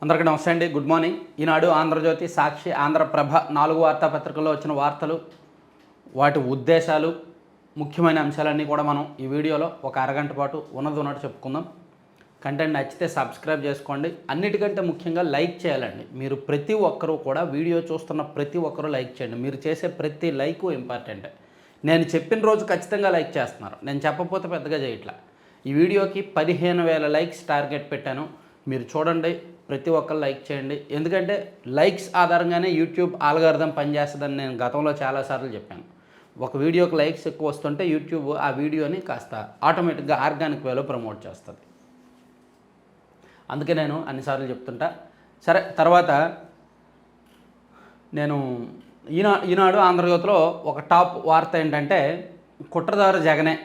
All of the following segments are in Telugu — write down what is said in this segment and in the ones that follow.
అందరికీ నమస్తే అండి. Good morning. ఈనాడు, ఆంధ్రజ్యోతి, సాక్షి, ఆంధ్రప్రభ 4 వార్తాపత్రికల్లో వచ్చిన వార్తలు, వాటి ఉద్దేశాలు, ముఖ్యమైన అంశాలన్నీ కూడా మనం ఈ వీడియోలో ఒక అరగంట పాటు ఉన్నట్టు చెప్పుకుందాం. కంటెంట్ నచ్చితే సబ్స్క్రైబ్ చేసుకోండి. అన్నిటికంటే ముఖ్యంగా లైక్ చేయాలండి. మీరు ప్రతి ఒక్కరూ కూడా వీడియో చూస్తున్న ప్రతి ఒక్కరూ లైక్ చేయండి. మీరు చేసే ప్రతి లైకు ఇంపార్టెంటే. నేను చెప్పిన రోజు ఖచ్చితంగా లైక్ చేస్తున్నారు. నేను చెప్పకపోతే పెద్దగా చేయట్లా. ఈ వీడియోకి 15,000 లైక్స్ టార్గెట్ పెట్టాను. మీరు చూడండి, ప్రతి ఒక్కరు లైక్ చేయండి. ఎందుకంటే లైక్స్ ఆధారంగానే యూట్యూబ్ ఆల్గారిథం పనిచేస్తుందని నేను గతంలో చాలాసార్లు చెప్పాను. ఒక వీడియోకి లైక్స్ ఎక్కువ వస్తుంటే యూట్యూబ్ ఆ వీడియోని కాస్త ఆటోమేటిక్గా ఆర్గానిక్ వేలో ప్రమోట్ చేస్తుంది. అందుకే నేను అన్నిసార్లు చెప్తుంటా. సరే, తర్వాత నేను ఈనాడు ఆంధ్రజ్యోతిలో ఒక టాప్ వార్త ఏంటంటే, కుట్రదారు జగనే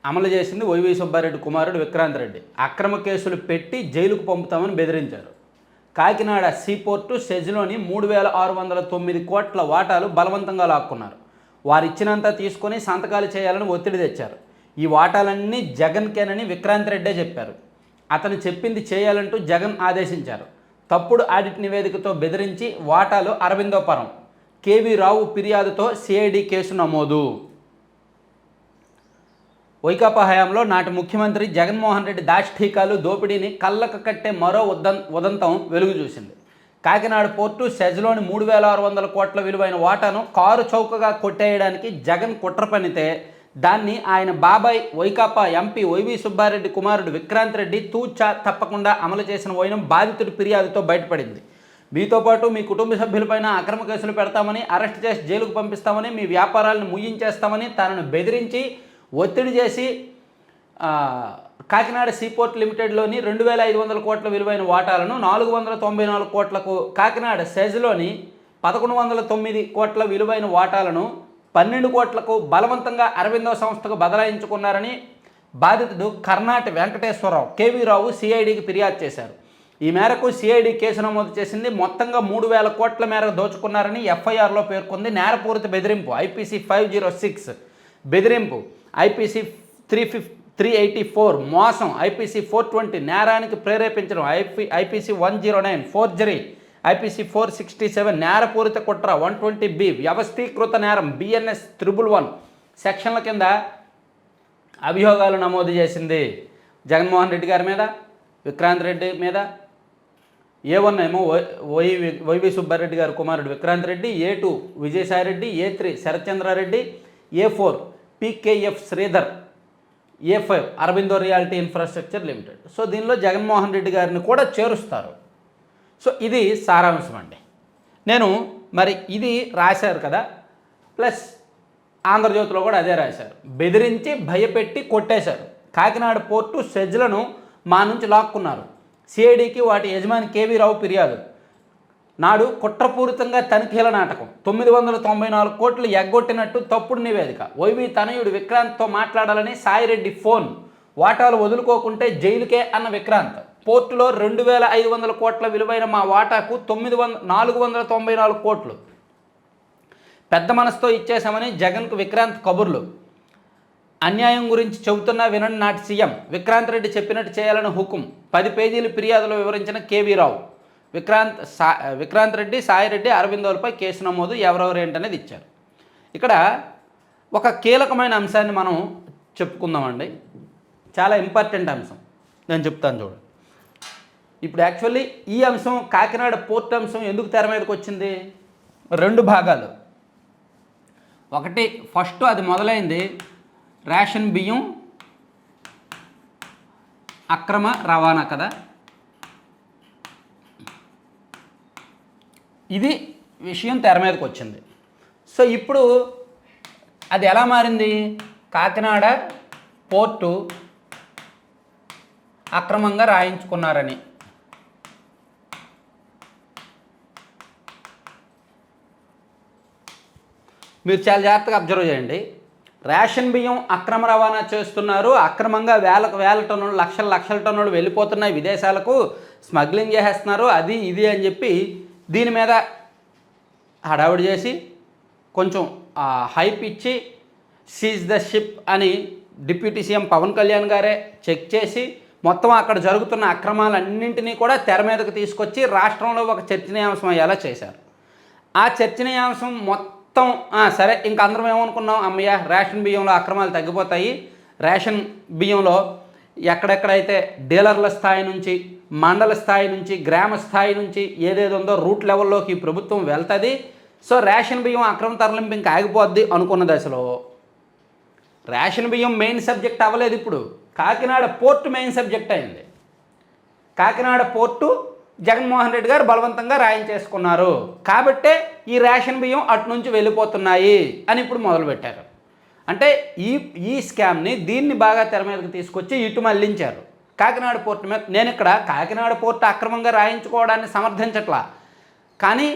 అమలు చేసింది వైవి సుబ్బారెడ్డి కుమారుడు విక్రాంత్ రెడ్డి. అక్రమ కేసులు పెట్టి జైలుకు పంపుతామని బెదిరించారు. కాకినాడ సీపోర్టు సెజ్లోని 3,609 కోట్ల వాటాలు బలవంతంగా లాక్కున్నారు. వారిచ్చినంత తీసుకొని సంతకాలు చేయాలని ఒత్తిడి తెచ్చారు. ఈ వాటాలన్నీ జగన్కేనని విక్రాంత్ రెడ్డే చెప్పారు. అతను చెప్పింది చేయాలంటూ జగన్ ఆదేశించారు. తప్పుడు ఆడిట్ నివేదికతో బెదిరించి వాటాలు అరవిందోపురం. కేవీ రావు ఫిర్యాదుతో సిఐడి కేసు నమోదు. వైకాపా హయాంలో నాటి ముఖ్యమంత్రి జగన్మోహన్ రెడ్డి దాష్టీకాలు, దోపిడీని కళ్ళకు కట్టే మరో ఉదంతం వెలుగు చూసింది. కాకినాడ పోర్టు సెజ్లోని 3,600 కోట్ల విలువైన వాటాను కారు చౌకగా కొట్టేయడానికి జగన్ కుట్ర పనితే, దాన్ని ఆయన బాబాయ్ వైకాపా ఎంపీ వైవి సుబ్బారెడ్డి కుమారుడు విక్రాంత్ రెడ్డి తూచా తప్పకుండా అమలు చేసిన వైనం బాధితుడి ఫిర్యాదుతో బయటపడింది. మీతో పాటు మీ కుటుంబ సభ్యులపైన అక్రమ కేసులు పెడతామని, అరెస్ట్ చేసి జైలుకు పంపిస్తామని, మీ వ్యాపారాలను ముయ్యించేస్తామని తనను బెదిరించి ఒత్తిడి చేసి కాకినాడ సీపోర్ట్ లిమిటెడ్లోని 2,500 కోట్ల విలువైన వాటాలను 494 కోట్లకు, కాకినాడ సెజ్లోని 1,109 కోట్ల విలువైన వాటాలను 12 కోట్లకు బలవంతంగా అరవిందో సంస్థకు బదలాయించుకున్నారని బాధితుడు కర్ణాటి వెంకటేశ్వరరావు కేవీ రావు సిఐడికి ఫిర్యాదు చేశారు. ఈ మేరకు సిఐడి కేసు నమోదు చేసింది. మొత్తంగా 3,000 కోట్ల మేరకు దోచుకున్నారని ఎఫ్ఐఆర్లో పేర్కొంది. నేరపూరిత బెదిరింపు ఐపీసీ 506, బెదిరింపు ఐపీసీ 384, మోసం ఐపీసీ 420, నేరానికి ప్రేరేపించడం ఐపీసీ 109, ఫోర్జరీ ఐపీసీ 467, నేరపూరిత కుట్ర 120B, వ్యవస్థీకృత నేరం బిఎన్ఎస్ 111 సెక్షన్ల కింద అభియోగాలు నమోదు చేసింది. జగన్మోహన్ రెడ్డి గారి మీద, విక్రాంత్ రెడ్డి మీద. A1 ఏమో వైవి సుబ్బారెడ్డి గారి కుమారుడు Vikrant Reddy, A2 Vijayasai Reddy, A3 Sharathchandrareddy, A4 PKF Sridhar, A5 Aurobindo reality infrastructure limited. So దీనిలో జగన్మోహన్ రెడ్డి గారిని కూడా చేరుస్తారు. సో ఇది సారాంశం అండి. నేను మరి ఇది రాశారు కదా, ప్లస్ ఆంధ్రజ్యోతిలో కూడా అదే రాశారు. బెదిరించి భయపెట్టి కొట్టేశారు. కాకినాడ పోర్టు సెజ్లను మా నుంచి లాక్కున్నారు. సిఐడికి వాటి యజమాని కేవీ రావు ఫిర్యాదు. నాడు కుట్రపూరితంగా తనిఖీల నాటకం. 994 కోట్లు ఎగ్గొట్టినట్టు తప్పుడు నివేదిక. వైవి తనయుడు విక్రాంత్తో మాట్లాడాలని సాయిరెడ్డి ఫోన్. వాటాలు వదులుకోకుంటే జైలుకే అన్న విక్రాంత్. పోర్టులో 2,500 కోట్ల విలువైన మా వాటాకు 494 కోట్లు పెద్ద మనసుతో ఇచ్చేశామని జగన్కు విక్రాంత్ కబుర్లు. అన్యాయం గురించి చెబుతున్నా వినండి నాటి సీఎం. విక్రాంత్ రెడ్డి చెప్పినట్టు చేయాలని హుకుం. 10 పేజీల ఫిర్యాదులో వివరించిన కేవీ రావు. విక్రాంత్ రెడ్డి, సాయిరెడ్డి, అరవిందోలపై కేసు నమోదు, ఎవరెవరు ఏంటనేది ఇచ్చారు. ఇక్కడ ఒక కీలకమైన అంశాన్ని మనం చెప్పుకుందామండి. చాలా ఇంపార్టెంట్ అంశం, నేను చెప్తాను చూడండి. ఇప్పుడు యాక్చువల్లీ ఈ అంశం, కాకినాడ పోర్ట్ అంశం ఎందుకు తెర మీదకి వచ్చింది? 2 భాగాలు. ఒకటి, ఫస్ట్ అది మొదలైంది రేషన్ బియ్యం అక్రమ రవాణా కదా. ఇది విషయం తెర మీదకి వచ్చింది. సో ఇప్పుడు అది ఎలా మారింది? కాకినాడ పోర్టు అక్రమంగా రాయించుకున్నారని. మీరు చాలా జాగ్రత్తగా అబ్జర్వ్ చేయండి. రేషన్ బియ్యం అక్రమ రవాణా చేస్తున్నారు, అక్రమంగా వేల టన్నులు, లక్షల టన్నులు వెళ్ళిపోతున్నాయి విదేశాలకు, స్మగ్లింగ్ చేసేస్తున్నారు, అది ఇది అని చెప్పి దీని మీద హడావుడి చేసి కొంచెం హైప్ ఇచ్చి సీజ్ ద షిప్ అని డిప్యూటీ సీఎం పవన్ కళ్యాణ్ గారే చెక్ చేసి మొత్తం అక్కడ జరుగుతున్న అక్రమాలన్నింటినీ కూడా తెర మీదకు తీసుకొచ్చి రాష్ట్రంలో ఒక చర్చనీయాంశం అయ్యేలా చేశారు. ఆ చర్చనీయాంశం మొత్తం సరే ఇంకా అందరం ఏమనుకున్నాం, అమ్మయ్య రేషన్ బియ్యంలో అక్రమాలు తగ్గిపోతాయి, రేషన్ బియ్యంలో ఎక్కడెక్కడైతే డీలర్ల స్థాయి నుంచి, మండల స్థాయి నుంచి, గ్రామ స్థాయి నుంచి ఏదేదో ఉందో రూట్ లెవెల్లోకి ప్రభుత్వం వెళ్తుంది, సో రేషన్ బియ్యం అక్రమ తరలింపు ఇంకా ఆగిపోద్ది అనుకున్న దశలో రేషన్ బియ్యం మెయిన్ సబ్జెక్ట్ అవ్వలేదు. ఇప్పుడు కాకినాడ పోర్టు మెయిన్ సబ్జెక్ట్ అయింది. కాకినాడ పోర్టు జగన్మోహన్ రెడ్డి గారు బలవంతంగా రాయించేసుకున్నారు కాబట్టే ఈ రేషన్ బియ్యం అటు నుంచి వెళ్ళిపోతున్నాయి అని ఇప్పుడు మొదలుపెట్టారు. అంటే ఈ స్కామ్ని దీన్ని బాగా తెర మీదకి తీసుకొచ్చి ఇటు మళ్లించారు కాకినాడ పోర్టు మీద. నేను ఇక్కడ కాకినాడ పోర్టు అక్రమంగా రాయించుకోవడాన్ని సమర్థించట్లా, కానీ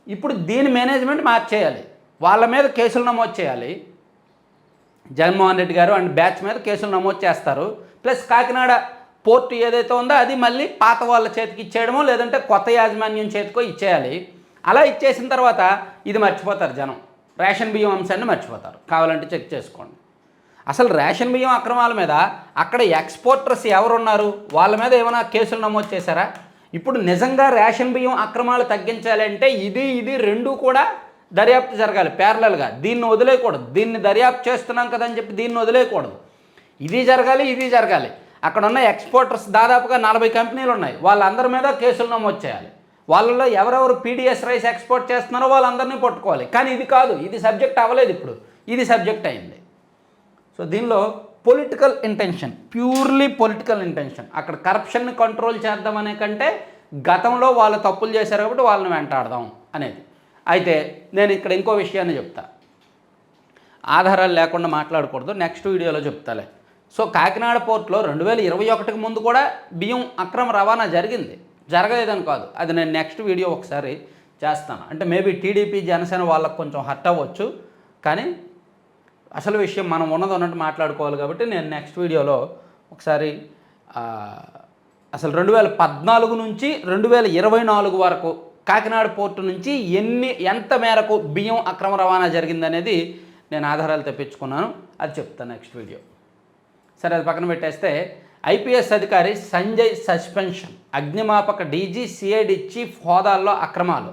ఇప్పుడు దీని మేనేజ్మెంట్ మార్చేయాలి, వాళ్ళ మీద కేసులు నమోదు చేయాలి. జగన్మోహన్ రెడ్డి గారు అండ్ బ్యాచ్ మీద కేసులు నమోదు చేస్తారు. ప్లస్ కాకినాడ పోర్టు ఏదైతే ఉందో అది మళ్ళీ పాత వాళ్ళ చేతికి ఇచ్చేయడమో లేదంటే కొత్త యాజమాన్యం చేతికో ఇచ్చేయాలి. అలా ఇచ్చేసిన తర్వాత ఇది మర్చిపోతారు జనం, రేషన్ బియ్యం అంశాన్ని మర్చిపోతారు. కావాలంటే చెక్ చేసుకోండి. అసలు రేషన్ బియ్యం అక్రమాల మీద అక్కడ ఎక్స్పోర్టర్స్ ఎవరున్నారు, వాళ్ళ మీద ఏమైనా కేసులు నమోదు చేశారా? ఇప్పుడు నిజంగా రేషన్ బియ్యం అక్రమాలు తగ్గించాలి అంటే ఇది రెండూ కూడా దర్యాప్తు జరగాలి ప్యారలల్గా. దీన్ని వదిలేయకూడదు, దీన్ని దర్యాప్తు చేస్తున్నాం కదని చెప్పి దీన్ని వదిలేయకూడదు. ఇది జరగాలి. అక్కడ ఉన్న ఎక్స్పోర్టర్స్ దాదాపుగా 40 కంపెనీలు ఉన్నాయి, వాళ్ళందరి మీద కేసులు నమోదు చేయాలి. వాళ్ళలో ఎవరెవరు పీడిఎస్ రైస్ ఎక్స్పోర్ట్ చేస్తున్నారో వాళ్ళందరినీ పట్టుకోవాలి. కానీ ఇది కాదు, ఇది సబ్జెక్ట్ అవ్వలేదు, ఇప్పుడు ఇది సబ్జెక్ట్ అయింది. సో దీనిలో political intention, purely political intention. అక్కడ కరప్షన్ని కంట్రోల్ చేద్దామనే కంటే గతంలో వాళ్ళు తప్పులు చేశారు కాబట్టి వాళ్ళని వెంటాడదాం అనేది. అయితే నేను ఇక్కడ ఇంకో విషయాన్ని చెప్తా, ఆధారాలు లేకుండా మాట్లాడకూడదు, నెక్స్ట్ వీడియోలో చెప్తాలే. సో కాకినాడ పోర్టులో 2021కి ముందు కూడా బియ్యం అక్రమ రవాణా జరగలేదని కాదు, అది నేను నెక్స్ట్ వీడియో ఒకసారి చేస్తాను. అంటే మేబీ టీడీపీ జనసేన వాళ్ళకు కొంచెం హర్ట్ అవ్వచ్చు, కానీ అసలు విషయం మనం ఉన్నట్టు మాట్లాడుకోవాలి కాబట్టి నేను నెక్స్ట్ వీడియోలో ఒకసారి అసలు 2014 నుంచి 2024 వరకు కాకినాడ పోర్టు నుంచి ఎంత మేరకు బియ్యం అక్రమ రవాణా జరిగిందనేది నేను ఆధారాలు తెప్పించుకున్నాను, అది చెప్తాను నెక్స్ట్ వీడియో. సరే, అది పక్కన పెట్టేస్తే ఐపీఎస్ అధికారి సంజయ్ సస్పెన్షన్, అగ్నిమాపక డీజీ సిఐడి చీఫ్ హోదాల్లో అక్రమాలు,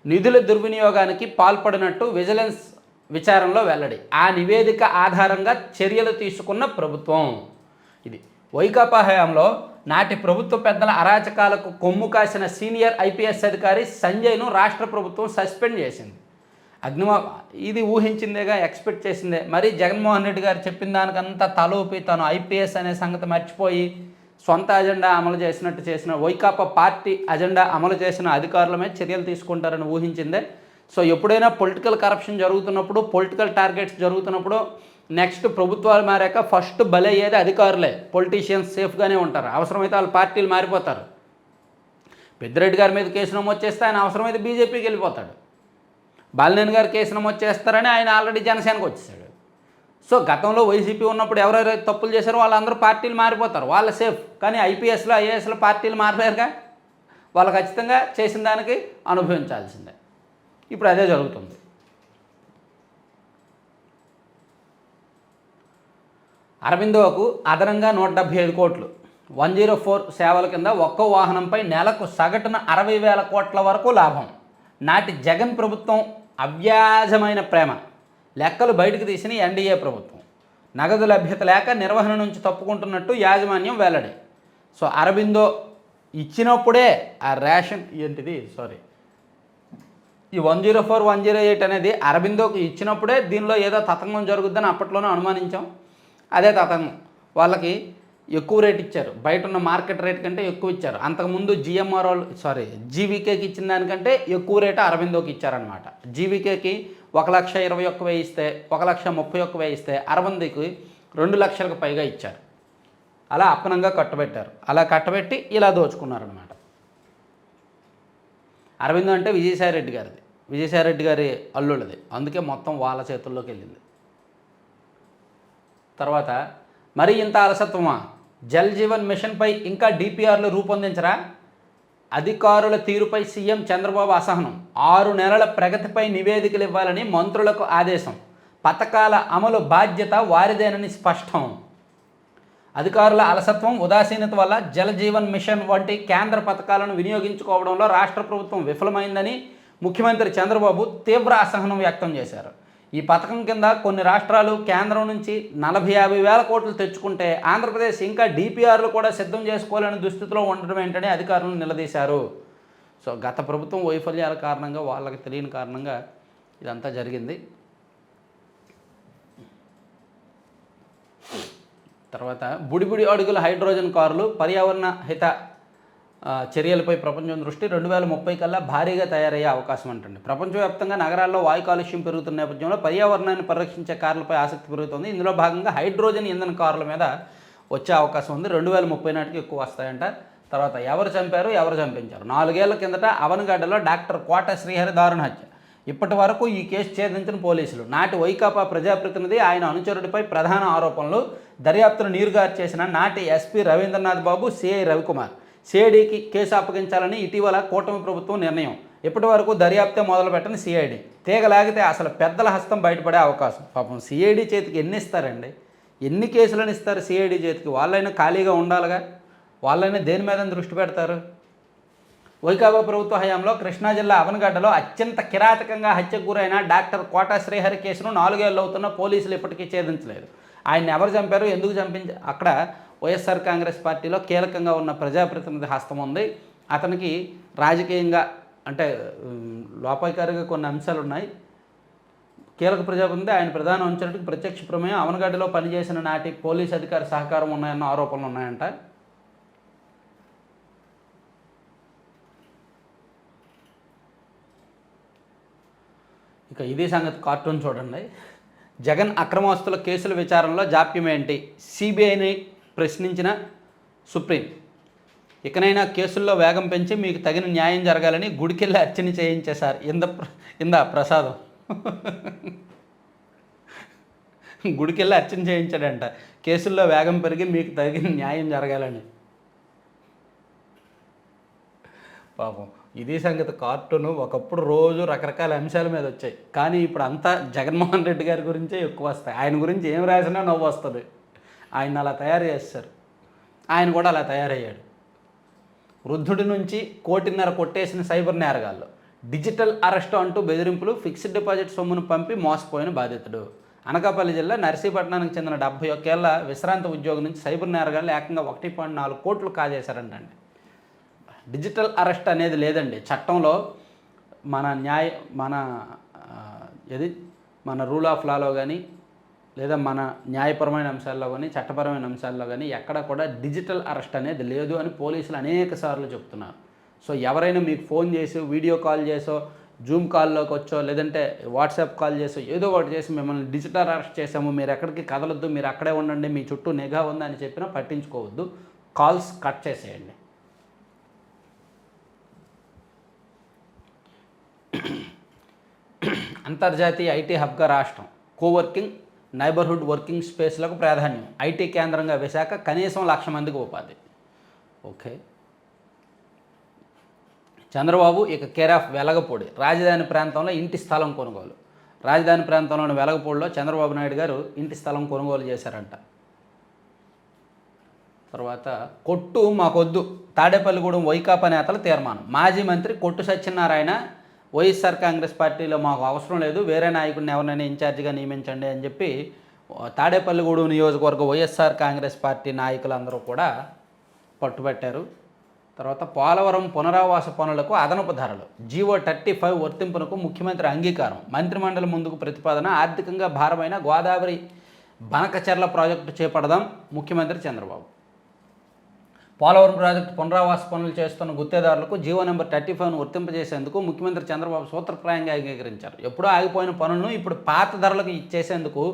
నిధుల దుర్వినియోగానికి పాల్పడినట్టు విజిలెన్స్ విచారణలో వెల్లడి. ఆ నివేదిక ఆధారంగా చర్యలు తీసుకున్న ప్రభుత్వం. ఇది వైకాపా హయాంలో నాటి ప్రభుత్వ పెద్దల అరాచకాలకు కొమ్ము కాసిన సీనియర్ ఐపీఎస్ అధికారి సంజయ్ను రాష్ట్ర ప్రభుత్వం సస్పెండ్ చేసింది. ఇది ఊహించిందేగా, ఎక్స్పెక్ట్ చేసిందే. మరి జగన్మోహన్ రెడ్డి గారు చెప్పిన దానికంతా తలూపి తను ఐపీఎస్ అనే సంగతి మర్చిపోయి సొంత అజెండా అమలు చేసిన వైకాపా పార్టీ అజెండా అమలు చేసిన అధికారుల మీద చర్యలు తీసుకుంటారని ఊహించిందే. సో ఎప్పుడైనా పొలిటికల్ కరప్షన్ జరుగుతున్నప్పుడు, పొలిటికల్ టార్గెట్స్ జరుగుతున్నప్పుడు నెక్స్ట్ ప్రభుత్వాలు మారాక ఫస్ట్ బలయ్యేది అధికారులే. పొలిటీషియన్స్ సేఫ్గానే ఉంటారు, అవసరమైతే వాళ్ళ పార్టీలు మారిపోతారు. పెద్దిరెడ్డి గారి మీద కేసు నమోదు చేస్తే ఆయన అవసరమైతే బీజేపీకి వెళ్ళిపోతాడు. బాలినేని గారు కేసు నమోదు చేస్తారని ఆయన ఆల్రెడీ జనసేనకు వచ్చేసాడు. సో గతంలో వైసీపీ ఉన్నప్పుడు ఎవరెవరైతే తప్పులు చేశారో వాళ్ళందరూ పార్టీలు మారిపోతారు, వాళ్ళ సేఫ్. కానీ ఐపీఎస్లో ఐఏఎస్లో పార్టీలు మారలేరుగా, వాళ్ళు ఖచ్చితంగా చేసిన దానికి అనుభవించాల్సిందే. ఇప్పుడు అదే జరుగుతుంది. అరబిందోకు అదనంగా 175 కోట్లు 104 సేవల కింద ఒక్కో వాహనంపై నెలకు సగటున 60,000 కోట్ల వరకు లాభం. నాటి జగన్ ప్రభుత్వం అవ్యాజమైన ప్రేమ లెక్కలు బయటకు తీసిన ఎన్డీఏ ప్రభుత్వం. నగదు లభ్యత లేక నిర్వహణ నుంచి తప్పుకుంటున్నట్టు యాజమాన్యం వెల్లడి. సో అరబిందో ఇచ్చినప్పుడే ఆ రేషన్ ఈ 104, 108 అనేది అరబిందోకి ఇచ్చినప్పుడే దీనిలో ఏదో తతంగం జరుగుద్దని అప్పట్లోనే అనుమానించాం. అదే తతంగం, వాళ్ళకి ఎక్కువ రేట్ ఇచ్చారు, బయట ఉన్న మార్కెట్ రేట్ కంటే ఎక్కువ ఇచ్చారు. అంతకుముందు జీవీకేకి ఇచ్చిన దానికంటే ఎక్కువ రేటు అరబిందోకి ఇచ్చారనమాట. జీవీకేకి 1,21,000 ఇస్తే 1,31,000 ఇస్తే అరబిందోకి 2 లక్షలకు పైగా ఇచ్చారు. అలా అప్పనంగా కట్టబెట్టారు. అలా కట్టబెట్టి ఇలా దోచుకున్నారనమాట. అరబిందో అంటే విజయసాయిరెడ్డి గారి అల్లుళ్ళది, అందుకే మొత్తం వాళ్ళ చేతుల్లోకి వెళ్ళింది. తర్వాత మరి ఇంత అలసత్వమా? జల్ జీవన్ మిషన్పై ఇంకా డిపిఆర్లు రూపొందించరా? అధికారుల తీరుపై సీఎం చంద్రబాబు అసహనం. 6 నెలల ప్రగతిపై నివేదికలు ఇవ్వాలని మంత్రులకు ఆదేశం. పథకాల అమలు బాధ్యత వారిదేనని స్పష్టం. అధికారుల అలసత్వం, ఉదాసీనత వల్ల జల జీవన్ మిషన్ వంటి కేంద్ర పథకాలను వినియోగించుకోవడంలో రాష్ట్ర ప్రభుత్వం విఫలమైందని ముఖ్యమంత్రి చంద్రబాబు తీవ్ర అసహనం వ్యక్తం చేశారు. ఈ పథకం కింద కొన్ని రాష్ట్రాలు కేంద్రం నుంచి 40-50 వేల కోట్లు తెచ్చుకుంటే ఆంధ్రప్రదేశ్ ఇంకా డిపిఆర్లు కూడా సిద్ధం చేసుకోలేని దుస్థితిలో ఉండడం ఏంటని అధికారులను నిలదీశారు. సో గత ప్రభుత్వం వైఫల్యాల కారణంగా, వాళ్ళకి తెలియని కారణంగా ఇదంతా జరిగింది. తర్వాత బుడిబుడి అడుగుల హైడ్రోజన్ కార్లు పర్యావరణ హిత చర్యలపై ప్రపంచం దృష్టి 2030 కల్లా భారీగా తయారయ్యే అవకాశం అంటండి. ప్రపంచవ్యాప్తంగా నగరాల్లో వాయు కాలుష్యం పెరుగుతున్న నేపథ్యంలో పర్యావరణాన్ని పరిరక్షించే కార్లపై ఆసక్తి పెరుగుతుంది. ఇందులో భాగంగా హైడ్రోజన్ ఇంధన కార్ల మీద వచ్చే అవకాశం ఉంది. 2030 నాటికి ఎక్కువ వస్తాయంట. తర్వాత ఎవరు చంపారు, ఎవరు చంపించారు? 4 ఏళ్ల కిందట అవనగడ్డలో డాక్టర్ కోట శ్రీహరి దారుణ హత్య. ఇప్పటి వరకు ఈ కేసు ఛేదించిన పోలీసులు. నాటి వైకాపా ప్రజాప్రతినిధి, ఆయన అనుచరుడిపై ప్రధాన ఆరోపణలు. దర్యాప్తును నీరుగారు చేసిన నాటి ఎస్పీ రవీంద్రనాథ్ బాబు, సిఐ రవికుమార్. సిఐడికి కేసు అప్పగించాలని ఇటీవల కూటమి ప్రభుత్వం నిర్ణయం. ఇప్పటి వరకు దర్యాప్తే మొదలుపెట్టని సిఐడి. తీగలాగితే అసలు పెద్దల హస్తం బయటపడే అవకాశం. పాపం సిఐడి చేతికి ఎన్ని ఇస్తారండి? ఎన్ని కేసులను ఇస్తారు సిఐడి చేతికి? వాళ్ళైనా ఖాళీగా ఉండాలిగా. వాళ్ళైనా దేని మీద దృష్టి పెడతారు? వైకాపా ప్రభుత్వ హయాంలో కృష్ణా జిల్లా అవనగడ్డలో అత్యంత కిరాతకంగా హత్యకు గురైన డాక్టర్ కోట శ్రీహరి కేసును 4 ఏళ్ళు అవుతున్న పోలీసులు ఇప్పటికీ ఛేదించలేదు. ఆయన్ని ఎవరు చంపారు, ఎందుకు చంపించారు? అక్కడ వైఎస్ఆర్ కాంగ్రెస్ పార్టీలో కీలకంగా ఉన్న ప్రజాప్రతినిధి హస్తం ఉంది. అతనికి రాజకీయంగా అంటే లోపాయకారిగా కొన్ని అంశాలు ఉన్నాయి. కీలక ప్రజాప్రతినిధి, ఆయన ప్రధాన అనుచరుడికి ప్రత్యక్ష ప్రమేయం, అవనగడ్డలో పనిచేసిన నాటి పోలీసు అధికారి సహకారం ఉన్నాయన్న ఆరోపణలు ఉన్నాయంట. ఇక ఇదే సంగతి కార్టూన్ చూడండి. జగన్ అక్రమాస్తుల కేసుల విచారణలో జాప్యం ఏంటి? సిబిఐని ప్రశ్నించిన సుప్రీం. ఇకనైనా కేసుల్లో వేగం పెంచి మీకు తగిన న్యాయం జరగాలని గుడికెళ్ళి అర్చన చేయించేశారు ఇందా ప్రసాదం. గుడికెళ్ళి అర్చన చేయించాడంట, కేసుల్లో వేగం పెరిగి మీకు తగిన న్యాయం జరగాలని. పాపం ఇది సంగతి కార్టూన్. ఒకప్పుడు రోజు రకరకాల అంశాల మీద వచ్చాయి, కానీ ఇప్పుడు అంతా జగన్మోహన్ రెడ్డి గారి గురించే ఎక్కువ వస్తాయి. ఆయన గురించి ఏం రాసినా నవ్వు వస్తుంది. ఆయన అలా తయారు చేస్తారు. ఆయన కూడా అలా తయారయ్యాడు. వృద్ధుడి నుంచి 1.5 కోటి కొట్టేసిన సైబర్ నేరగాళ్ళు. డిజిటల్ అరెస్ట్ అంటూ బెదిరింపులు, ఫిక్స్డ్ డిపాజిట్ సొమ్మును పంపి మోసపోయిన బాధితుడు. అనకాపల్లి జిల్లా నర్సీపట్నానికి చెందిన 71 ఏళ్ల విశ్రాంత ఉద్యోగి నుంచి సైబర్ నేరగాళ్ళు ఏకంగా 1.4 కోట్లు కాజేశారంటండి. డిజిటల్ అరెస్ట్ అనేది లేదండి చట్టంలో. మన రూల్ ఆఫ్ లాలో కానీ, లేదా మన న్యాయపరమైన అంశాల్లో కానీ, చట్టపరమైన అంశాల్లో కానీ ఎక్కడ కూడా డిజిటల్ అరెస్ట్ అనేది లేదు అని పోలీసులు అనేక సార్లు చెప్తున్నారు. సో ఎవరైనా మీకు ఫోన్ చేసి, వీడియో కాల్ చేసో, జూమ్ కాల్లోకి వచ్చో, లేదంటే వాట్సాప్ కాల్ చేసో, ఏదో ఒకటి చేసి మిమ్మల్ని డిజిటల్ అరెస్ట్ చేసాము, మీరు ఎక్కడికి కదలొద్దు, మీరు అక్కడే ఉండండి, మీ చుట్టూ నిఘా ఉందని చెప్పినా పట్టించుకోవద్దు. కాల్స్ కట్ చేసేయండి. అంతర్జాతీయ ఐటీ హబ్గా రాష్ట్రం. కోవర్కింగ్, నైబర్హుడ్ వర్కింగ్ స్పేస్లకు ప్రాధాన్యం. ఐటీ కేంద్రంగా విశాఖ, కనీసం 1,00,000 మందికి ఉపాధి. ఓకే. చంద్రబాబు ఇక కేర్ ఆఫ్ వెలగపూడి. రాజధాని ప్రాంతంలో ఇంటి స్థలం కొనుగోలు. రాజధాని ప్రాంతంలోని వెలగపూడిలో చంద్రబాబు నాయుడు గారు ఇంటి స్థలం కొనుగోలు చేశారంట. తర్వాత కొట్టు మాకొద్దు, తాడేపల్లిగూడెం వైకాపా నేతల తీర్మానం. మాజీ మంత్రి కొట్టు సత్యనారాయణ, వైఎస్ఆర్ కాంగ్రెస్ పార్టీలో మాకు అవసరం లేదు, వేరే నాయకుడిని ఎవరినైనా ఇన్ఛార్జిగా నియమించండి అని చెప్పి తాడేపల్లిగూడెం నియోజకవర్గ వైఎస్ఆర్ కాంగ్రెస్ పార్టీ నాయకులందరూ కూడా పట్టుబట్టారు. తర్వాత పోలవరం పునరావాస పనులకు అదనపు ధరలు. జీవో 35 వర్తింపునకు ముఖ్యమంత్రి అంగీకారం. మంత్రిమండలి ముందుకు ప్రతిపాదన. ఆర్థికంగా భారమైన గోదావరి బనకచెర్ల ప్రాజెక్టు చేపడదాం ముఖ్యమంత్రి చంద్రబాబు. పోలవరం ప్రాజెక్టు పునరావాస పనులు చేస్తున్న గుత్తేదారులకు జీవో నెంబర్ 35ను వర్తింపజేసేందుకు ముఖ్యమంత్రి చంద్రబాబు సూత్రప్రాయంగా అంగీకరించారు. ఎప్పుడో ఆగిపోయిన పనులను ఇప్పుడు పాత ధరలకు ఇచ్చేసేందుకు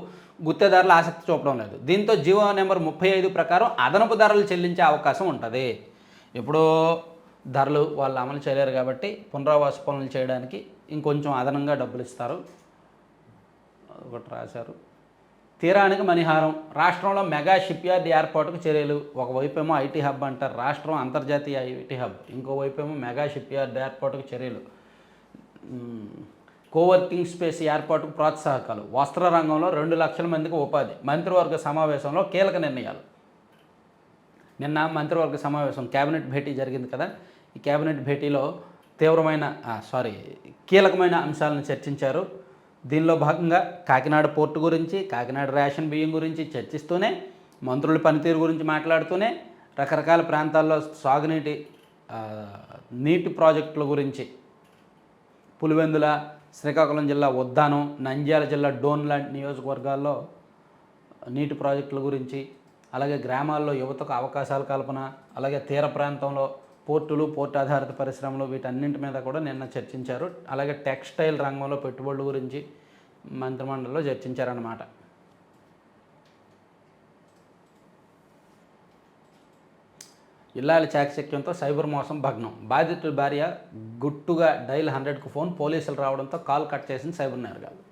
గుత్తేదారులు ఆసక్తి చూపడం లేదు. దీంతో జీవో నెంబర్ 35 ప్రకారం అదనపు ధరలు చెల్లించే అవకాశం ఉంటుంది. ఇప్పుడు ధరలు వాళ్ళు అమలు చేయలేరు కాబట్టి పునరావాస పనులు చేయడానికి ఇంకొంచెం అదనంగా డబ్బులు ఇస్తారు. ఒకటి రాశారు. తీరానికి మణిహారం. రాష్ట్రంలో మెగా షిప్యార్డ్ ఏర్పాటుకు చర్యలు. ఒకవైపేమో ఐటీ హబ్ అంటారు, రాష్ట్రం అంతర్జాతీయ ఐటీ హబ్. ఇంకోవైపేమో మెగా షిప్యార్డ్ ఏర్పాటుకు చర్యలు. కోవర్కింగ్ స్పేస్ ఏర్పాటుకు ప్రోత్సాహకాలు. వస్త్ర రంగంలో 2 లక్షల మందికి ఉపాధి. మంత్రివర్గ సమావేశంలో కీలక నిర్ణయాలు. నిన్న మంత్రివర్గ సమావేశం కేబినెట్ భేటీ జరిగింది కదా. ఈ కేబినెట్ భేటీలో తీవ్రమైన కీలకమైన అంశాలను చర్చించారు. దీనిలో భాగంగా కాకినాడ పోర్టు గురించి, కాకినాడ రేషన్ బియ్యం గురించి చర్చిస్తూనే, మంత్రుల పనితీరు గురించి మాట్లాడుతూనే, రకరకాల ప్రాంతాల్లో సాగునీటి నీటి ప్రాజెక్టుల గురించి, పులివెందుల, శ్రీకాకుళం జిల్లా ఉద్దానం, నంద్యాల జిల్లా డోన్ లాంటి నియోజకవర్గాల్లో నీటి ప్రాజెక్టుల గురించి, అలాగే గ్రామాల్లో యువతకు అవకాశాల కల్పన, అలాగే తీర ప్రాంతంలో పోర్టులు, పోర్టు ఆధారిత పరిశ్రమలు, వీటన్నింటి మీద కూడా నిన్న చర్చించారు. అలాగే టెక్స్టైల్ రంగంలో పెట్టుబడుల గురించి మంత్రిమండలిలో చర్చించారన్నమాట. ఇల్లాలి చాకచక్యంతో సైబర్ మోసం భగ్నం. బాధితుల భార్య గుట్టుగా డైల్ 100కు ఫోన్, పోలీసులు రావడంతో కాల్ కట్ చేసింది సైబర్ నేరగాళ్లు.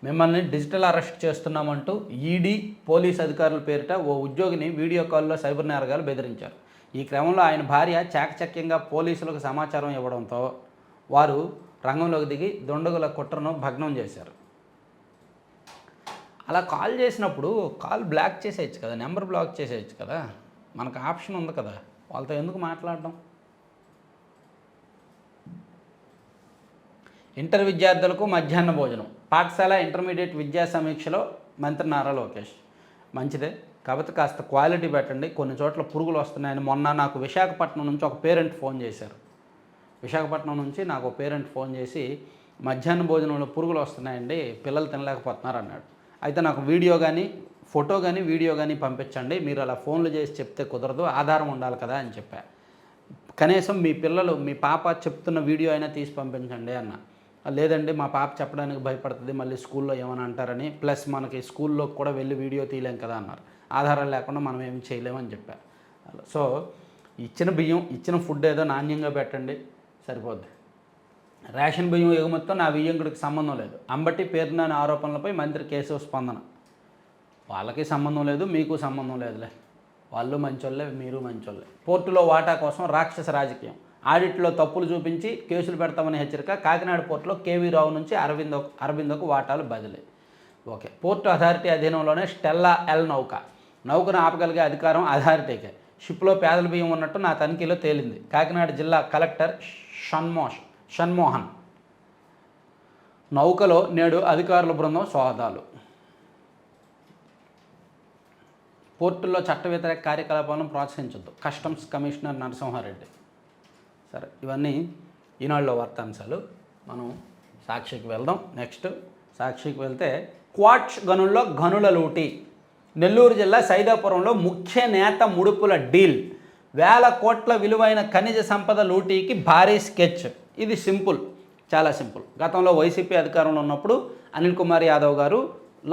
మిమ్మల్ని డిజిటల్ అరెస్ట్ చేస్తున్నామంటూ ఈడీ పోలీస్ అధికారుల పేరిట ఓ ఉద్యోగిని వీడియో కాల్లో సైబర్ నేరగాళ్లు బెదిరించారు. ఈ క్రమంలో ఆయన భార్య చాకచక్యంగా పోలీసులకు సమాచారం ఇవ్వడంతో వారు రంగంలోకి దిగి దుండగుల కుట్రను భగ్నం చేశారు. అలా కాల్ చేసినప్పుడు కాల్ బ్లాక్ చేసేయచ్చు కదా, నెంబర్ బ్లాక్ చేసేయచ్చు కదా, మనకు ఆప్షన్ ఉంది కదా, వాళ్ళతో ఎందుకు మాట్లాడడం? ఇంటర్ విద్యార్థులకు మధ్యాహ్న భోజనం. పాఠశాల ఇంటర్మీడియట్ విద్యా సమీక్షలో మంత్రి నారా లోకేష్. మంచిదే, కాబట్టి కాస్త క్వాలిటీ పెట్టండి. కొన్ని చోట్ల పురుగులు వస్తున్నాయని మొన్న నాకు విశాఖపట్నం నుంచి ఒక పేరెంట్ ఫోన్ చేశారు. విశాఖపట్నం నుంచి నాకు ఒక పేరెంట్ ఫోన్ చేసి మధ్యాహ్న భోజనంలో పురుగులు వస్తున్నాయండి, పిల్లలు తినలేకపోతున్నారు అన్నాడు. అయితే నాకు వీడియో కానీ, ఫోటో కానీ, వీడియో కానీ పంపించండి. మీరు అలా ఫోన్లు చేసి చెప్తే కుదరదు, ఆధారం ఉండాలి కదా అని చెప్పా. కనీసం మీ పిల్లలు, మీ పాప చెప్తున్న వీడియో అయినా తీసి పంపించండి అన్న. లేదండి మా పాప చెప్పడానికి భయపడుతుంది, మళ్ళీ స్కూల్లో ఏమైనా అంటారని, ప్లస్ మనకి స్కూల్లో కూడా వెళ్ళి వీడియో తీయలేం కదా అన్నారు. ఆధారం లేకుండా మనం ఏమి చేయలేమని చెప్పారు. సో ఇచ్చిన బియ్యం, ఇచ్చిన ఫుడ్ ఏదో నాణ్యంగా పెట్టండి, సరిపోద్ది. రేషన్ బియ్యం ఎగుమతితో నా బియ్యంకుడికి సంబంధం లేదు. అంబటి పేరునాని ఆరోపణలపై మంత్రి కేశవ స్పందన. వాళ్ళకి సంబంధం లేదు, మీకు సంబంధం లేదులే, వాళ్ళు మంచోళ్ళే, మీరు మంచోళ్ళే. పోర్టులో వాటా కోసం రాక్షస రాజకీయం. ఆడిట్లో తప్పులు చూపించి కేసులు పెడతామని హెచ్చరిక. కాకినాడ పోర్టులో కేవీ రావు నుంచి అరబిందోకు వాటాలు బదిలీ. ఓకే, పోర్టు అథారిటీ అధీనంలోనే స్టెల్లా ఎల్ నౌకను ఆపగలిగే అధికారం అథారిటీకే. షిప్లో పేదల బియ్యం ఉన్నట్టు నా తనిఖీలో తేలింది. కాకినాడ జిల్లా కలెక్టర్ షణ్మోహన్. నౌకలో నేడు అధికారుల బృందం సోదాలు. పోర్టుల్లో చట్ట వ్యతిరేక కార్యకలాపాలను ప్రోత్సహించొద్దు, కస్టమ్స్ కమిషనర్ నరసింహారెడ్డి. సరే, ఇవన్నీ ఈనాడులో వార్తాంశాలు. మనం సాక్షికి వెళ్దాం. నెక్స్ట్ సాక్షికి వెళ్తే క్వార్ట్జ్ గనుల్లో గనుల లూటీ. నెల్లూరు జిల్లా సైదాపురంలో ముఖ్య నేత ముడుపుల డీల్. 1000 కోట్ల విలువైన ఖనిజ సంపద లూటీకి భారీ స్కెచ్. ఇది సింపుల్, చాలా సింపుల్. గతంలో వైసీపీ అధికారంలో ఉన్నప్పుడు అనిల్ కుమార్ యాదవ్ గారు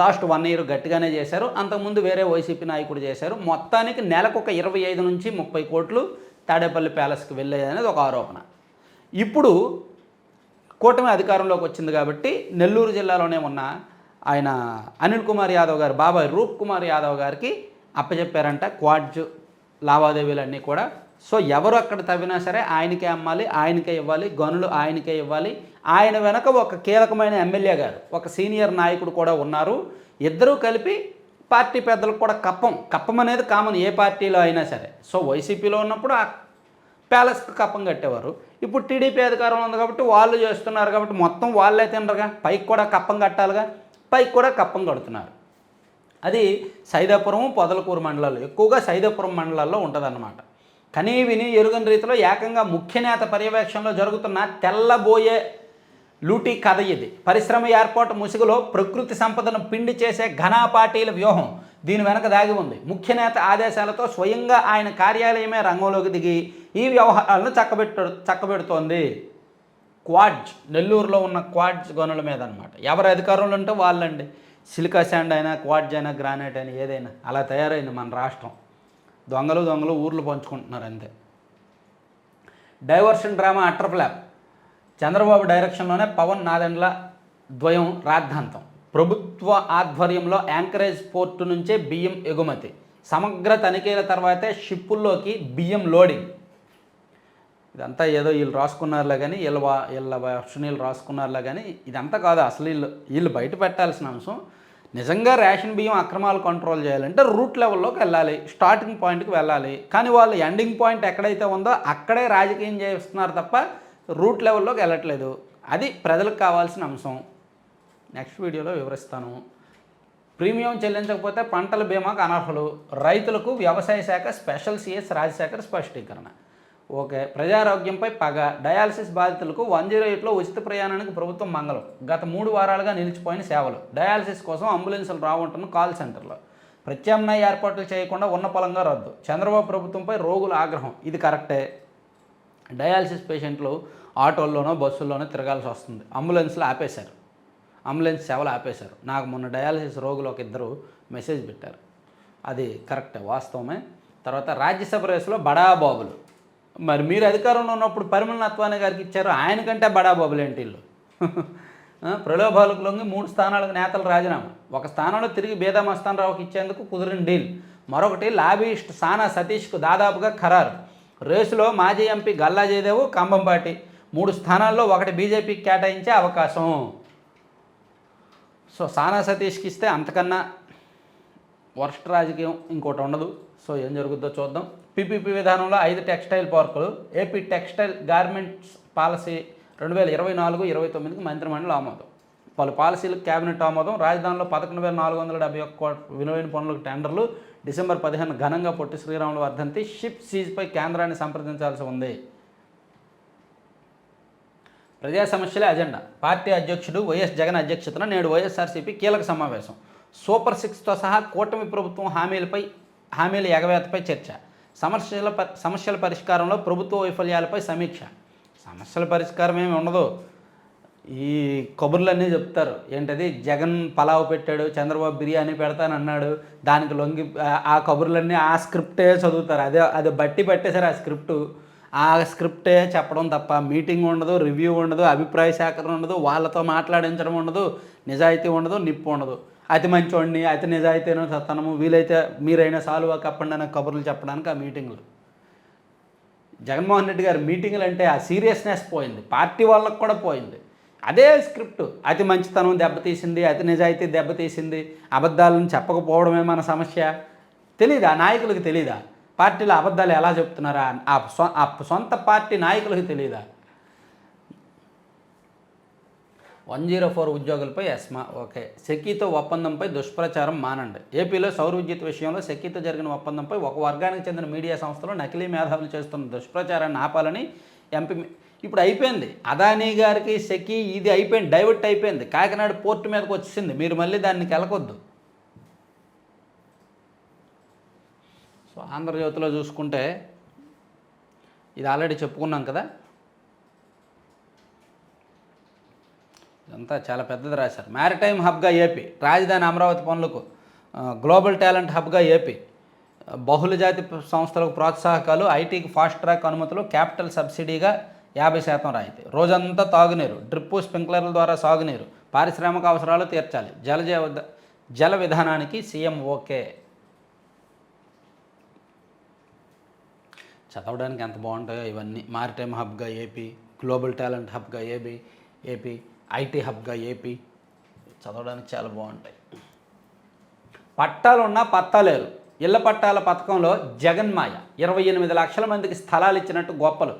లాస్ట్ 1 ఇయర్ గట్టిగానే చేశారు. అంతకుముందు వేరే వైసీపీ నాయకుడు చేశారు. మొత్తానికి నెలకు ఒక 25 నుంచి 30 కోట్లు తాడేపల్లి ప్యాలెస్కి వెళ్ళేది అనేది ఒక ఆరోపణ. ఇప్పుడు కూటమి అధికారంలోకి వచ్చింది కాబట్టి నెల్లూరు జిల్లాలోనే ఉన్న ఆయన అనిల్ కుమార్ యాదవ్ గారు బాబాయ్ రూప్ కుమార్ యాదవ్ గారికి అప్పచెప్పారంట క్వార్ట్జ్ లావాదేవీలన్నీ కూడా. సో ఎవరు అక్కడ తవ్వినా సరే ఆయనకే అమ్మాలి, ఆయనకే ఇవ్వాలి, గనులు ఆయనకే ఇవ్వాలి. ఆయన వెనక ఒక కీలకమైన ఎమ్మెల్యే గారు, ఒక సీనియర్ నాయకుడు కూడా ఉన్నారు. ఇద్దరూ కలిపి పార్టీ పెద్దలకు కూడా కప్పం అనేది కామన్ ఏ పార్టీలో అయినా సరే. సో వైసీపీలో ఉన్నప్పుడు ఆ ప్యాలెస్కి కప్పం కట్టేవారు. ఇప్పుడు టీడీపీ అధికారంలో ఉంది కాబట్టి వాళ్ళు చేస్తున్నారు కాబట్టి మొత్తం వాళ్ళే తినరుగా, పైకి కూడా కప్పం కట్టాలిగా, పైకి కూడా కప్పం కడుతున్నారు. అది సైదాపురం, పొదలకూరు మండలాలు, ఎక్కువగా సైదాపురం మండలాల్లో ఉంటుందన్నమాట. కనీ విని ఎరుగని రీతిలో ఏకంగా ముఖ్య నేత పర్యవేక్షణలో జరుగుతున్న తెల్లబోయే లూటీ కథ ఇది. పరిశ్రమ ఏర్పాటు ముసుగులో ప్రకృతి సంపదను పిండి చేసే ఘనాపాటీల వ్యూహం దీని వెనక దాగి ఉంది. ముఖ్య నేత ఆదేశాలతో స్వయంగా ఆయన కార్యాలయమే రంగంలోకి దిగి ఈ వ్యవహారాలను చక్కబెడుతోంది. క్వార్ట్జ్, నెల్లూరులో ఉన్న క్వార్ట్జ్ గనుల మీద అనమాట. ఎవరు అధికారంలో ఉంటే వాళ్ళండి. సిలికా శాండ్ అయినా, క్వార్ట్జ్ అయినా, గ్రానైట్ అయినా, ఏదైనా అలా తయారైంది మన రాష్ట్రం. దొంగలు ఊర్లు పంచుకుంటున్నారు అంతే. Diversion drama utter flop. Chandrababu డైరెక్షన్లోనే పవన్ నాదెండ్ల ద్వయం రాద్ధాంతం. ప్రభుత్వ ఆధ్వర్యంలో యాంకరేజ్ పోర్టు నుంచే బియ్యం ఎగుమతి. సమగ్ర తనిఖీల తర్వాతే షిప్పుల్లోకి బియ్యం లోడింగ్. ఇదంతా ఏదో వీళ్ళు రాసుకున్నారులే కానీ, వీళ్ళ వర్షనీళ్ళు రాసుకున్నారులే కానీ ఇదంతా కాదు అసలు. వీళ్ళు బయట పెట్టాల్సిన అంశం. నిజంగా రేషన్ బియ్యం అక్రమాలు కంట్రోల్ చేయాలంటే రూట్ లెవెల్లోకి వెళ్ళాలి, స్టార్టింగ్ పాయింట్కి వెళ్ళాలి. కానీ వాళ్ళు ఎండింగ్ పాయింట్ ఎక్కడైతే ఉందో అక్కడే రాజకీయం చేస్తున్నారు తప్ప రూట్ లెవెల్లోకి వెళ్ళట్లేదు. అది ప్రజలకు కావాల్సిన అంశం. నెక్స్ట్ వీడియోలో వివరిస్తాను. ప్రీమియం చెల్లించకపోతే పంటల బీమాకు అనర్హులు, రైతులకు వ్యవసాయ శాఖ స్పెషల్ సిఎస్ రాజశేఖర్ స్పష్టీకరణ. ఓకే. ప్రజారోగ్యంపై పగ, డయాలసిస్ బాధితులకు 108లో ఉచిత ప్రయాణానికి ప్రభుత్వం మంగళం. గత 3 వారాలుగా నిలిచిపోయిన సేవలు, డయాలసిస్ కోసం అంబులెన్సులు రావుంటున్న కాల్ సెంటర్లో. ప్రత్యామ్నాయ ఏర్పాట్లు చేయకుండా ఉన్న పొలంగా రద్దు. చంద్రబాబు ప్రభుత్వంపై రోగుల ఆగ్రహం. ఇది కరెక్టే. డయాలసిస్ పేషెంట్లు ఆటోల్లోనో బస్సుల్లోనో తిరగాల్సి వస్తుంది. అంబులెన్స్లు ఆపేశారు, అంబులెన్స్ సేవలు ఆపేశారు. నాకు మొన్న డయాలసిస్ రోగులు ఒక ఇద్దరు మెసేజ్ పెట్టారు. అది కరెక్టే, వాస్తవమే. తర్వాత రాజ్యసభ రేసులో బడాబాబులు. మరి మీరు అధికారంలో ఉన్నప్పుడు పరిమళ నత్వాని గారికి ఇచ్చారు, ఆయనకంటే బడాబాబులు ఏంటి వీళ్ళు? ప్రలోభాలకు లొంగి 3 స్థానాలకు నేతలు రాజీనామా. ఒక స్థానంలో తిరిగి బేదా మస్తాన్ రావుకి ఇచ్చేందుకు కుదిరిన డీల్. మరొకటి లాబీయిస్ట్ సానా సతీష్కు దాదాపుగా ఖరారు. రేసులో మాజీ ఎంపీ గల్లా జయదేవ్, కంభంపాటి 3 స్థానాల్లో ఒకటి బీజేపీకి కేటాయించే అవకాశం. సో సానా సతీష్కి ఇస్తే అంతకన్నా వర్స్ట్ రాజకీయం ఇంకోటి ఉండదు. సో ఏం జరుగుతుందో చూద్దాం. పీపీపీ విధానంలో 5 టెక్స్టైల్ పార్కులు. ఏపీ టెక్స్టైల్ గార్మెంట్స్ పాలసీ 2024-29కి మంత్రిమండలి ఆమోదం. పలు పాలసీలకు కేబినెట్ ఆమోదం. రాజధానిలో 11,471 కోట్ల విలువైన పనులకు టెండర్లు. డిసెంబర్ 15 ఘనంగా పొట్టి శ్రీరాములు వర్ధంతి. షిప్ సీజ్పై కేంద్రాన్ని సంప్రదించాల్సి ఉంది. ప్రజా సమస్యలే అజెండా. పార్టీ అధ్యక్షుడు వైఎస్ జగన్ అధ్యక్షతన నేడు వైఎస్ఆర్సీపీ కీలక సమావేశం. సూపర్ 6తో సహా కూటమి ప్రభుత్వం హామీల ఎగవేతపై చర్చ. సమస్యల పరిష్కారంలో ప్రభుత్వ వైఫల్యాలపై సమీక్ష. సమస్యల పరిష్కారం ఏమి ఉండదు, ఈ కబుర్లన్నీ చెప్తారు. ఏంటది, జగన్ పలావ్ పెట్టాడు, చంద్రబాబు బిర్యానీ పెడతానన్నాడు, దానికి లొంగి ఆ కబుర్లన్నీ ఆ స్క్రిప్టే చదువుతారు. అది బట్టి పట్టేశారు ఆ స్క్రిప్టు. ఆ స్క్రిప్టే చెప్పడం తప్ప మీటింగ్ ఉండదు, రివ్యూ ఉండదు, అభిప్రాయ సేకరణ ఉండదు, వాళ్ళతో మాట్లాడించడం ఉండదు, నిజాయితీ ఉండదు, నిప్పు ఉండదు. అతి మంచోడిని, అతి నిజాయితీనో సత్తనము, వీలైతే మీరైనా సాల్వా కప్పండి అనే కబుర్లు చెప్పడానికి ఆ మీటింగులు. జగన్మోహన్ రెడ్డి గారు మీటింగులు అంటే ఆ సీరియస్నెస్ పోయింది, పార్టీ వాళ్ళకు కూడా పోయింది. అదే స్క్రిప్ట్. అతి మంచితనం దెబ్బతీసింది, అతి నిజాయితీ దెబ్బతీసింది, అబద్ధాలను చెప్పకపోవడమే మన సమస్య. తెలీదా నాయకులకు? తెలీదా పార్టీలో అబద్ధాలు ఎలా చెప్తున్నారా? ఆ సొంత పార్టీ నాయకులకు తెలీదా? 104 ఉద్యోగులపై ఎస్మా. ఓకే. సెకీతో ఒప్పందంపై దుష్ప్రచారం మానండి. ఏపీలో సౌర విద్యుత్ విషయంలో సెకీతో జరిగిన ఒప్పందంపై ఒక వర్గానికి చెందిన మీడియా సంస్థలు నకిలీ మేధావులు చేస్తున్న దుష్ప్రచారాన్ని ఆపాలని ఎంపీ. ఇప్పుడు అయిపోయింది, అదానీ గారికి సెకీ ఇది అయిపోయింది, డైవర్ట్ అయిపోయింది, కాకినాడ పోర్టు మీదకి వచ్చింది. మీరు మళ్ళీ దాన్ని కెలకొద్దు. సో ఆంధ్రజ్యోతిలో చూసుకుంటే ఇది ఆల్రెడీ చెప్పుకున్నాం కదా, ఇదంతా చాలా పెద్దది రాశారు. మ్యారిటైమ్ హబ్గా ఏపీ, రాజధాని అమరావతి పనులకు గ్లోబల్ టాలెంట్ హబ్గా ఏపీ, బహుళజాతి సంస్థలకు ప్రోత్సాహకాలు, ఐటీకి ఫాస్ట్ ట్రాక్ అనుమతులు, క్యాపిటల్ సబ్సిడీగా 50% రాయితీ, రోజంతా తాగునీరు, డ్రిప్పు స్ప్రింక్లర్ల ద్వారా సాగునీరు, పారిశ్రామిక అవసరాలు తీర్చాలి, జల విధానానికి సీఎం ఓకే. చదవడానికి ఎంత బాగుంటాయో ఇవన్నీ. మ్యారిటైమ్ హబ్గా ఏపీ, గ్లోబల్ టాలెంట్ హబ్గా ఏపీ, ఐటీ హబ్గా ఏపీ, చదవడానికి చాలా బాగుంటాయి. పట్టాలున్నా పత్తాలేరు. ఇళ్ల పట్టాల పథకంలో జగన్మాయ. 28 లక్షల మందికి స్థలాలు ఇచ్చినట్టు గొప్పలు.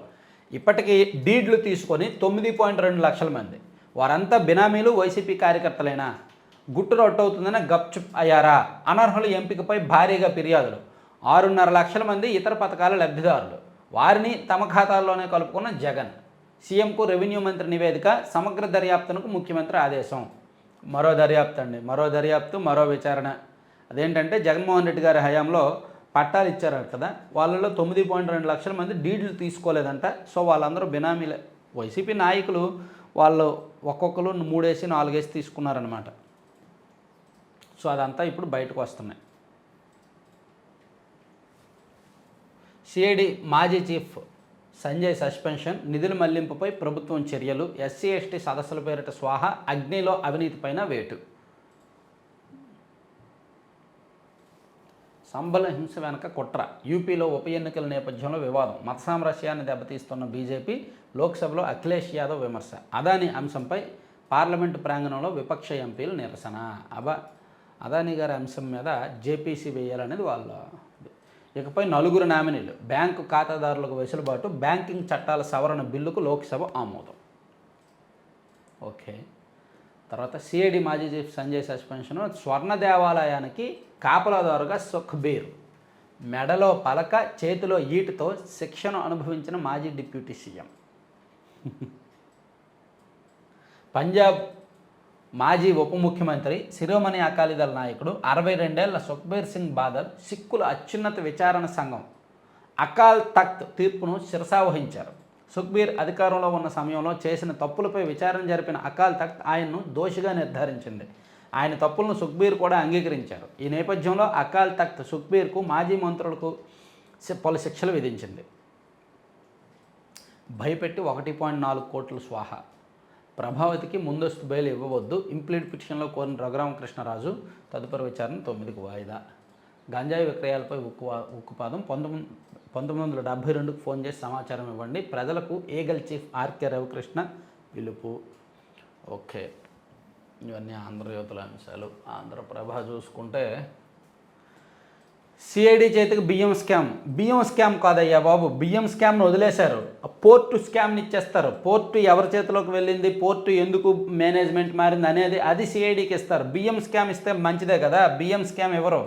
ఇప్పటికీ డీడ్లు తీసుకొని 9.2 లక్షల మంది. వారంతా బినామీలు, వైసీపీ కార్యకర్తలైనా? గుట్టు రొట్టవుతుందని గప్చుప్ అయ్యారా? అనర్హుల ఎంపికపై భారీగా ఫిర్యాదులు. 6.5 లక్షల మంది ఇతర పథకాల లబ్ధిదారులు. వారిని తమ ఖాతాల్లోనే కలుపుకున్న జగన్. సీఎంకు రెవెన్యూ మంత్రి నివేదిక. సమగ్ర దర్యాప్తునకు ముఖ్యమంత్రి ఆదేశం. మరో దర్యాప్తు, మరో విచారణ. అదేంటంటే జగన్మోహన్ రెడ్డి గారి హయాంలో పట్టాలు ఇచ్చారు కదా, వాళ్ళలో 9.2 లక్షల మంది డీడ్లు తీసుకోలేదంట. సో వాళ్ళందరూ బినామీలే. వైసీపీ నాయకులు వాళ్ళు ఒక్కొక్కరు 3 4 తీసుకున్నారనమాట. సో అదంతా ఇప్పుడు బయటకు వస్తున్నాయి. సిఐడి మాజీ చీఫ్ సంజయ్ సస్పెన్షన్. నిధుల మళ్లింపుపై ప్రభుత్వం చర్యలు. ఎస్సీ ఎస్టీ సదస్సుల పేరిట స్వాహ. అగ్నిలో అవినీతిపైన వేటు. సంబల హింస వెనక కుట్ర. యూపీలో ఉప ఎన్నికల నేపథ్యంలో వివాదం. మత సామరస్యాన్ని దెబ్బతీస్తున్న బీజేపీ. లోక్సభలో అఖిలేష్ యాదవ్ విమర్శ. అదానీ అంశంపై పార్లమెంటు ప్రాంగణంలో విపక్ష ఎంపీలు నిరసన. అదానీ గారి అంశం మీద జేపీసీ వేయాలనేది వాళ్ళ. ఇకపై 4 నామినీలు, బ్యాంకు ఖాతాదారులకు వెసులుబాటు, బ్యాంకింగ్ చట్టాల సవరణ బిల్లుకు లోక్సభ ఆమోదం. ఓకే. తర్వాత సిఐడి మాజీ చీఫ్ సంజయ్ సస్పెన్షన్. స్వర్ణ దేవాలయానికి కాపలాదారుగా సుఖ్బీర్, మెడలో పలక చేతిలో ఈటుతో శిక్షను అనుభవించిన మాజీ డిప్యూటీ సీఎం. పంజాబ్ మాజీ ఉప ముఖ్యమంత్రి, శిరోమణి అకాలీదళ నాయకుడు 62 ఏళ్ల సుఖ్బీర్ సింగ్ బాదల్ సిక్కుల అత్యున్నత విచారణ సంఘం అకాల్ తఖ్త్ తీర్పును శిరసావహించారు. సుఖ్బీర్ అధికారంలో ఉన్న సమయంలో చేసిన తప్పులపై విచారణ జరిపిన అకాల్ తఖ్త్ ఆయన్ను దోషిగా నిర్ధారించింది. ఆయన తప్పులను సుఖ్బీర్ కూడా అంగీకరించారు. ఈ నేపథ్యంలో అకాల్ తఖ్త్ సుఖ్బీర్కు, మాజీ మంత్రులకు పలు శిక్షలు విధించింది. భయపెట్టి 1.4 కోట్లు స్వాహా. ప్రభావతికి ముందస్తు బెయిల్ ఇవ్వవద్దు, ఇంప్లీడ్ పిటిషన్లో కోరిన రఘురామకృష్ణరాజు. తదుపరి విచారణ 9కి వాయిదా. గంజాయి విక్రయాలపై ఉక్కుపాదం. 1972కు ఫోన్ చేసి సమాచారం ఇవ్వండి, ప్రజలకు ఈగల్ చీఫ్ ఆర్కే రవికృష్ణ పిలుపు. ఓకే, ఇవన్నీ ఆంధ్రజ్యోతుల అంశాలు. ఆంధ్రప్రభ చూసుకుంటే సిఐడి చేతికి బియ్యం స్కామ్ కాదయ్యా బాబు, బియ్యం స్కామ్ను వదిలేశారు, పోర్టు స్కామ్ని ఇచ్చేస్తారు. పోర్టు ఎవరి చేతిలోకి వెళ్ళింది, పోర్టు ఎందుకు మేనేజ్మెంట్ మారింది అనేది అది సిఐడికి ఇస్తారు. బియ్యం స్కామ్ ఇస్తే మంచిదే కదా, బియ్యం స్కామ్ ఎవరు?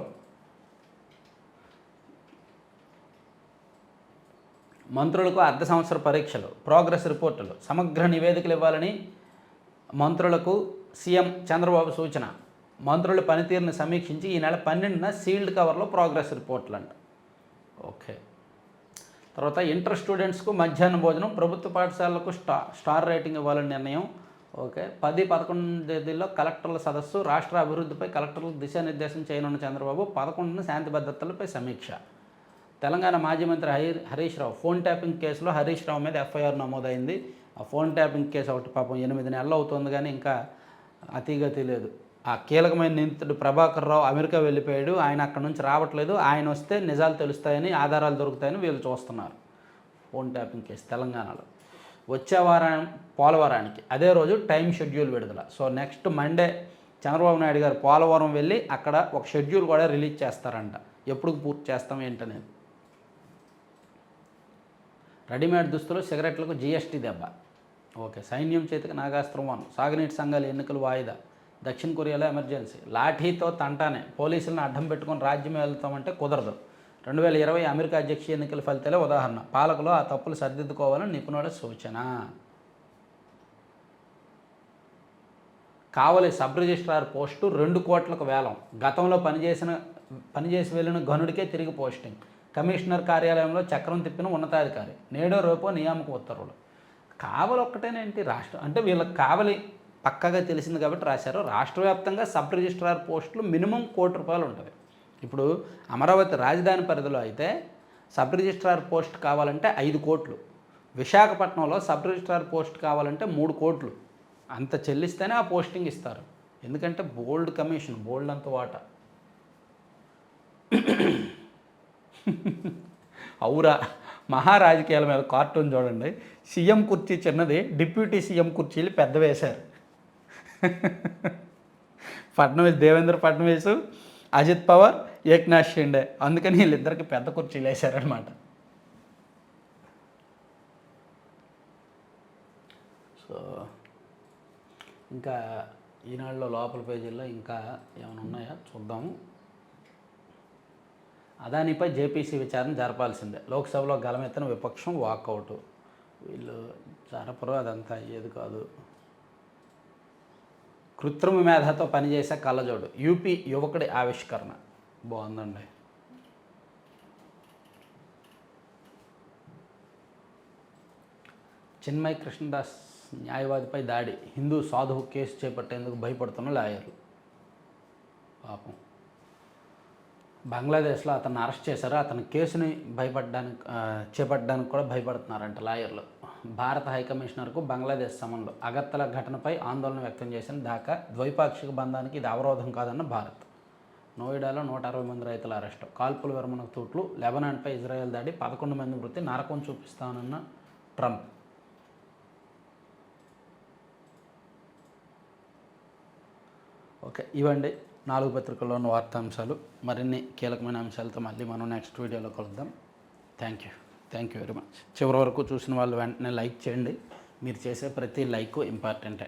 మంత్రులకు అర్ధ సంవత్సర పరీక్షలు, ప్రోగ్రెస్ రిపోర్టులు, సమగ్ర నివేదికలు ఇవ్వాలని మంత్రులకు సీఎం చంద్రబాబు సూచన. మంత్రుల పనితీరుని సమీక్షించి ఈ నెల 12న సీల్డ్ కవర్లో ప్రోగ్రెస్ రిపోర్ట్లు అంట. ఓకే. తర్వాత ఇంటర్ స్టూడెంట్స్కు మధ్యాహ్న భోజనం, ప్రభుత్వ పాఠశాలలకు స్టార్ రేటింగ్ ఇవ్వాలని నిర్ణయం. ఓకే. 10-11 తేదీల్లో కలెక్టర్ల సదస్సు, రాష్ట్ర అభివృద్ధిపై కలెక్టర్లకు దిశానిర్దేశం చేయనున్న చంద్రబాబు. 11న శాంతి భద్రతలపై సమీక్ష. తెలంగాణ మాజీ మంత్రి హరీష్ రావు ఫోన్ ట్యాపింగ్ కేసులో హరీష్ రావు మీద ఎఫ్ఐఆర్ నమోదైంది. ఆ ఫోన్ ట్యాపింగ్ కేసు ఒకటి పాపం 8 నెలలు అవుతుంది కానీ ఇంకా అతిగతి లేదు. ఆ కీలకమైన నిందితుడు ప్రభాకర్ రావు అమెరికా వెళ్ళిపోయాడు, ఆయన అక్కడ నుంచి రావట్లేదు. ఆయన వస్తే నిజాలు తెలుస్తాయని, ఆధారాలు దొరుకుతాయని వీళ్ళు చూస్తున్నారు. ఫోన్ ట్యాపింగ్ కేసు తెలంగాణలో. వచ్చే వారం పోలవరానికి అదే రోజు టైం షెడ్యూల్ విడుదల. So next Monday Chandrababu Naidu గారు పోలవరం వెళ్ళి అక్కడ ఒక షెడ్యూల్ కూడా రిలీజ్ చేస్తారంట. ఎప్పుడు పూర్తి చేస్తాం ఏంటనేది. రెడీమేడ్ దుస్తులు, సిగరెట్లకు జీఎస్టీ దెబ్బ. ఓకే. సైన్యం చేతికి నాగాస్త్రం 1. సాగునీటి సంఘాల ఎన్నికలు వాయిదా. దక్షిణ కొరియాలో ఎమర్జెన్సీ. లాఠీతో తంటానే, పోలీసులను అడ్డం పెట్టుకొని రాజ్యం వెళ్తామంటే కుదరదు. 2020 అమెరికా అధ్యక్ష ఎన్నికల ఫలితాలే ఉదాహరణ. పాలకులు ఆ తప్పులు సరిదిద్దుకోవాలని నిపుణుల సూచన. కావలి సబ్ రిజిస్ట్రార్ పోస్టు 2 కోట్లకు వేలం. గతంలో పనిచేసి వెళ్ళిన ఘనుడికే తిరిగి పోస్టింగ్. కమిషనర్ కార్యాలయంలో చక్రం తిప్పిన ఉన్నతాధికారి. నేడో రేపో నియామక ఉత్తర్వులు. కావలి ఒక్కటేనేంటి రాష్ట్రం అంటే వీళ్ళకి కావలి పక్కగా తెలిసింది కాబట్టి రాశారు. రాష్ట్ర వ్యాప్తంగా సబ్ రిజిస్ట్రార్ పోస్టులు మినిమం ₹1 కోటి ఉంటుంది. ఇప్పుడు అమరావతి రాజధాని పరిధిలో అయితే సబ్ రిజిస్ట్రార్ పోస్ట్ కావాలంటే 5 కోట్లు. విశాఖపట్నంలో సబ్ రిజిస్ట్రార్ పోస్ట్ కావాలంటే 3 కోట్లు. అంత చెల్లిస్తేనే ఆ పోస్టింగ్ ఇస్తారు. ఎందుకంటే బోల్డ్ కమిషన్, బోల్డ్ అంత వాటా. అవురా, మహారాజకీయాల మీద కార్టూన్ చూడండి. సీఎం కుర్చీ చిన్నది, డిప్యూటీ సీఎం కుర్చీలు పెద్ద వేశారు. దేవేంద్ర ఫడ్నవీస్, అజిత్ పవార్, ఏక్నాథ్ షిండే. అందుకని వీళ్ళిద్దరికి పెద్ద కుర్చీలు వేశారనమాట. సో ఇంకా ఈనాడులో లోపల పేజీల్లో ఇంకా ఏమైనా ఉన్నాయా చూద్దాము. అదానిపై జేపీసీ విచారణ జరపాల్సిందే. లోక్సభలో గలమెత్తిన విపక్షం వాకౌట్. వీళ్ళు జరపరు, అదంతా అయ్యేది కాదు. కృత్రిమ మేధతో పనిచేసే కళ్ళజోడు, యూపీ యువకుడి ఆవిష్కరణ. బాగుందండి. చిన్మయ్ కృష్ణదాస్ న్యాయవాదిపై దాడి, హిందూ సాధువు కేసు చేపట్టేందుకు భయపడుతున్న లాయర్లు. పాపం బంగ్లాదేశ్లో అతన్ని అరెస్ట్ చేశారు. అతని కేసుని చేపట్టడానికి కూడా భయపడుతున్నారంట లాయర్లు. భారత హైకమిషనర్కు బంగ్లాదేశ్ సమన్లు. అగర్తల ఘటనపై ఆందోళన వ్యక్తం చేసిన ఢాకా. ద్వైపాక్షిక బంధానికి ఇది అవరోధం కాదన్న భారత్. నోయిడాలో 160 మంది రైతుల అరెస్టు. కాల్పుల విరమణకు తూట్లు. లెబనాన్పై ఇజ్రాయెల్ దాడి. 11 మంది మృతి. నరకం చూపిస్తానన్న ట్రంప్. ఓకే, ఇవ్వండి 4 పత్రికల్లో ఉన్న వార్తాంశాలు మరిన్ని కీలకమైన అంశాలతో మళ్ళీ మనం నెక్స్ట్ వీడియోలో కలుద్దాం. Thank you very much. చివరి వరకు చూసిన వాళ్ళు వెంటనే లైక్ చేయండి. మీరు చేసే ప్రతి లైక్ ఇంపార్టెంటే.